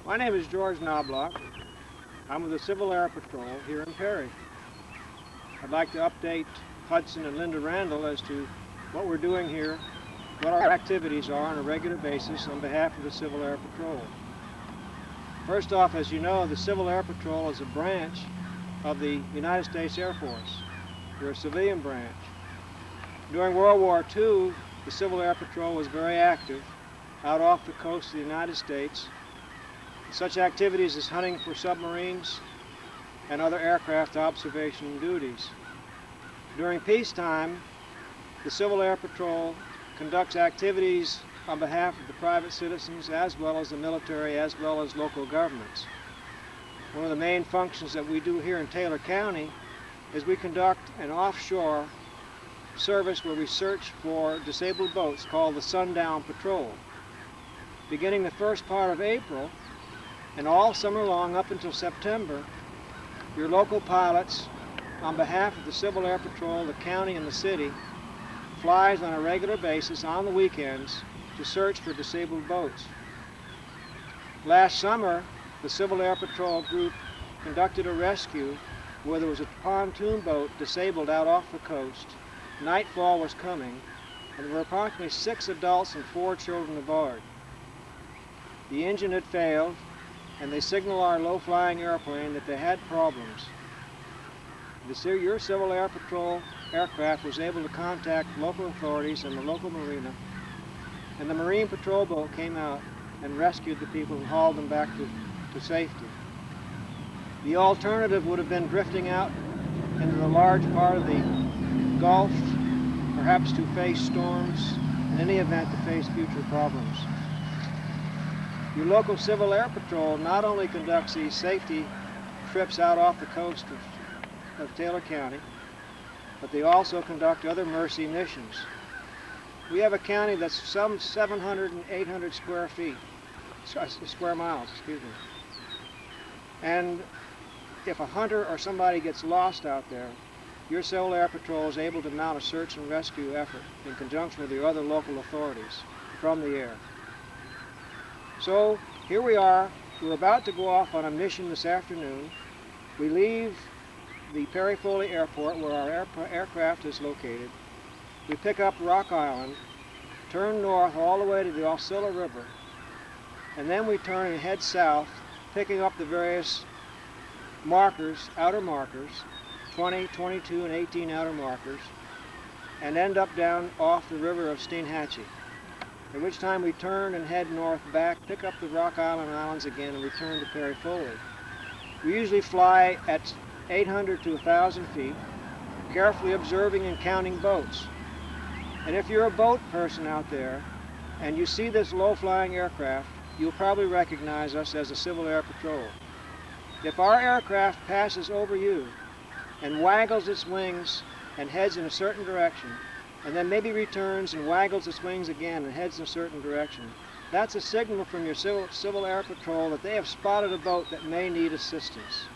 My name is George Knobloch. I'm with the Civil Air Patrol here in Perry. I'd like to update Hudson and Linda Randall as to what we're doing here, what our activities are on a regular basis on behalf of the Civil Air Patrol. First off, as you know, the Civil Air Patrol is a branch of the United States Air Force. We're a civilian branch. During World War II, the Civil Air Patrol was very active out off the coast of the United States. Such activities as hunting for submarines and other aircraft observation duties. During peacetime, the Civil Air Patrol conducts activities on behalf of the private citizens as well as the military as well as local governments. One of the main functions that we do here in Taylor County is we conduct an offshore service where we search for disabled boats called the Sundown Patrol. Beginning the first part of April and all summer long up until September, your local pilots, on behalf of the Civil Air Patrol, the county and the city, flies on a regular basis on the weekends to search for disabled boats. Last summer, the Civil Air Patrol group conducted a rescue where there was a pontoon boat disabled out off the coast. Nightfall was coming, and there were approximately 6 adults and 4 children aboard. The engine had failed, and they signaled our low-flying airplane that they had problems. Your Civil Air Patrol aircraft was able to contact local authorities and the local marina, and the Marine Patrol boat came out and rescued the people and hauled them back to safety. The alternative would have been drifting out into the large part of the Gulf, perhaps to face storms, in any event to face future problems. Your local Civil Air Patrol not only conducts these safety trips out off the coast of Taylor County, but they also conduct other mercy missions. We have a county that's some 700 and 800 square miles, excuse me. And if a hunter or somebody gets lost out there, your Civil Air Patrol is able to mount a search and rescue effort in conjunction with the other local authorities from the air. So here we are. We're about to go off on a mission this afternoon. We leave the Perry Foley Airport where our aircraft is located. We pick up Rock Island, turn north all the way to the Osceola River, and then we turn and head south, picking up the various markers, outer markers, 20, 22, and 18 outer markers, and end up down off the river of Steinhatchee. At which time we turn and head north back, pick up the Rock Island Islands again, and return to Perry Foley. We usually fly at 800 to 1,000 feet, carefully observing and counting boats. And if you're a boat person out there and you see this low-flying aircraft, you'll probably recognize us as the Civil Air Patrol. If our aircraft passes over you and waggles its wings and heads in a certain direction, and then maybe returns and waggles its wings again and heads in a certain direction, that's a signal from your Civil Air Patrol that they have spotted a boat that may need assistance.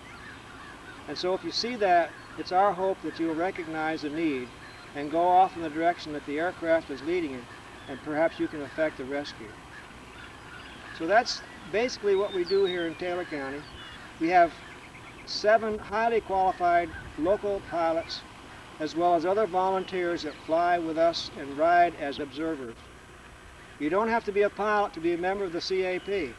And so if you see that, it's our hope that you'll recognize the need and go off in the direction that the aircraft is leading it, and perhaps you can effect a rescue. So that's basically what we do here in Taylor County. We have 7 highly qualified local pilots as well as other volunteers that fly with us and ride as observers. You don't have to be a pilot to be a member of the CAP.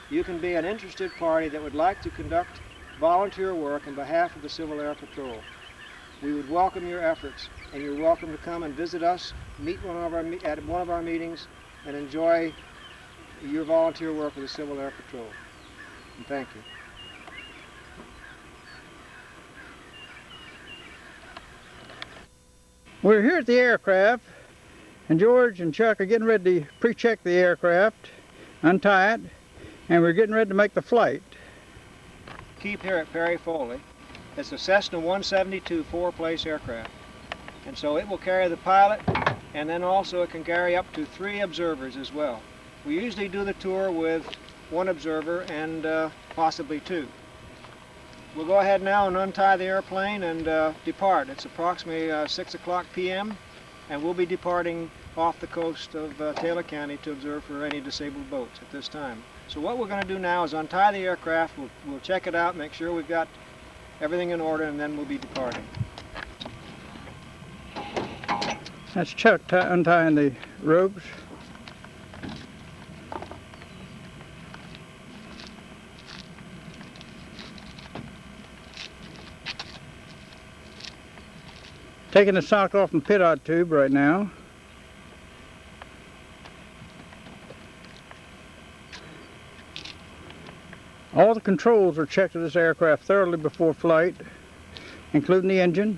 You can be an interested party that would like to conduct volunteer work on behalf of the Civil Air Patrol. We would welcome your efforts, and you're welcome to come and visit us, meet at one of our meetings, and enjoy your volunteer work with the Civil Air Patrol. And thank you. We're here at the aircraft, and George and Chuck are getting ready to pre-check the aircraft, untie it, and we're getting ready to make the flight. Keep here at Perry Foley. It's a Cessna 172 4-place aircraft. And so it will carry the pilot, and then also it can carry up to 3 observers as well. We usually do the tour with 1 observer and possibly 2. We'll go ahead now and untie the airplane and depart. It's approximately 6 o'clock p.m. and we'll be departing off the coast of Taylor County to observe for any disabled boats at this time. So what we're going to do now is untie the aircraft, we'll check it out, make sure we've got everything in order, and then we'll be departing. That's Chuck untying the ropes. Taking the sock off the pitot tube right now. All the controls are checked of this aircraft thoroughly before flight, including the engine.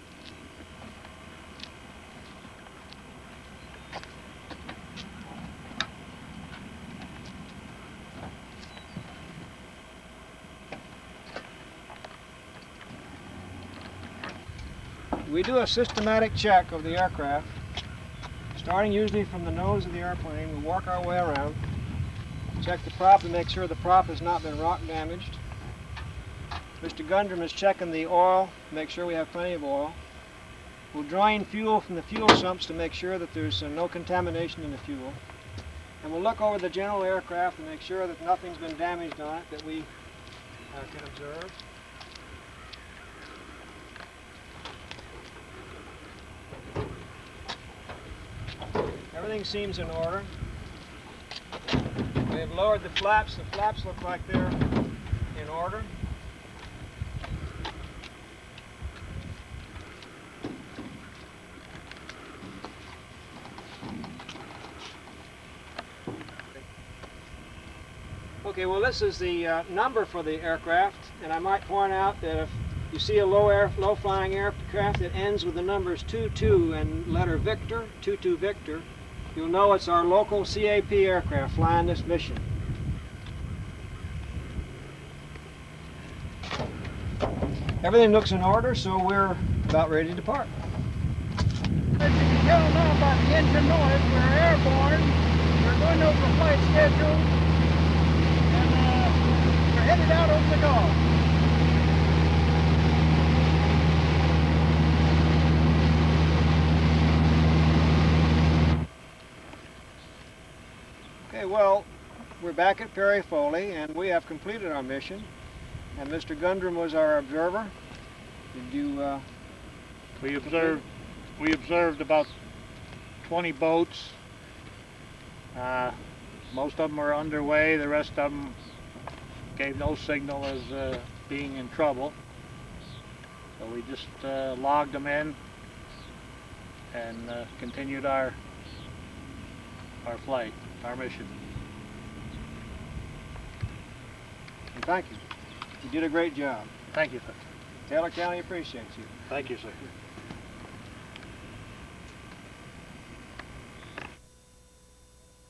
We do a systematic check of the aircraft, starting usually from the nose of the airplane. We work our way around, check the prop to make sure the prop has not been rock damaged. Mr. Gundrum is checking the oil, make sure we have plenty of oil. We'll drain fuel from the fuel sumps to make sure that there's no contamination in the fuel. And we'll look over the general aircraft to make sure that nothing's been damaged on it that we can observe. Everything seems in order. We have lowered the flaps. The flaps look like they're in order. Okay, well this is the number for the aircraft, and I might point out that if you see a low flying aircraft that ends with the numbers 22 and letter Victor, 22 Victor, you'll know it's our local CAP aircraft flying this mission. Everything looks in order, so we're about ready to depart. As you can tell now by the engine noise, we're airborne. We're going over the flight schedule, and we're headed out over the Gulf. Okay, well, we're back at Perry Foley, and we have completed our mission. And Mr. Gundrum was our observer. Did you? We observed about 20 boats. Most of them were underway. The rest of them gave no signal as being in trouble. So we just logged them in and continued our flight, our mission. And thank you. You did a great job. Thank you, sir. Taylor County appreciates you. Thank you, sir.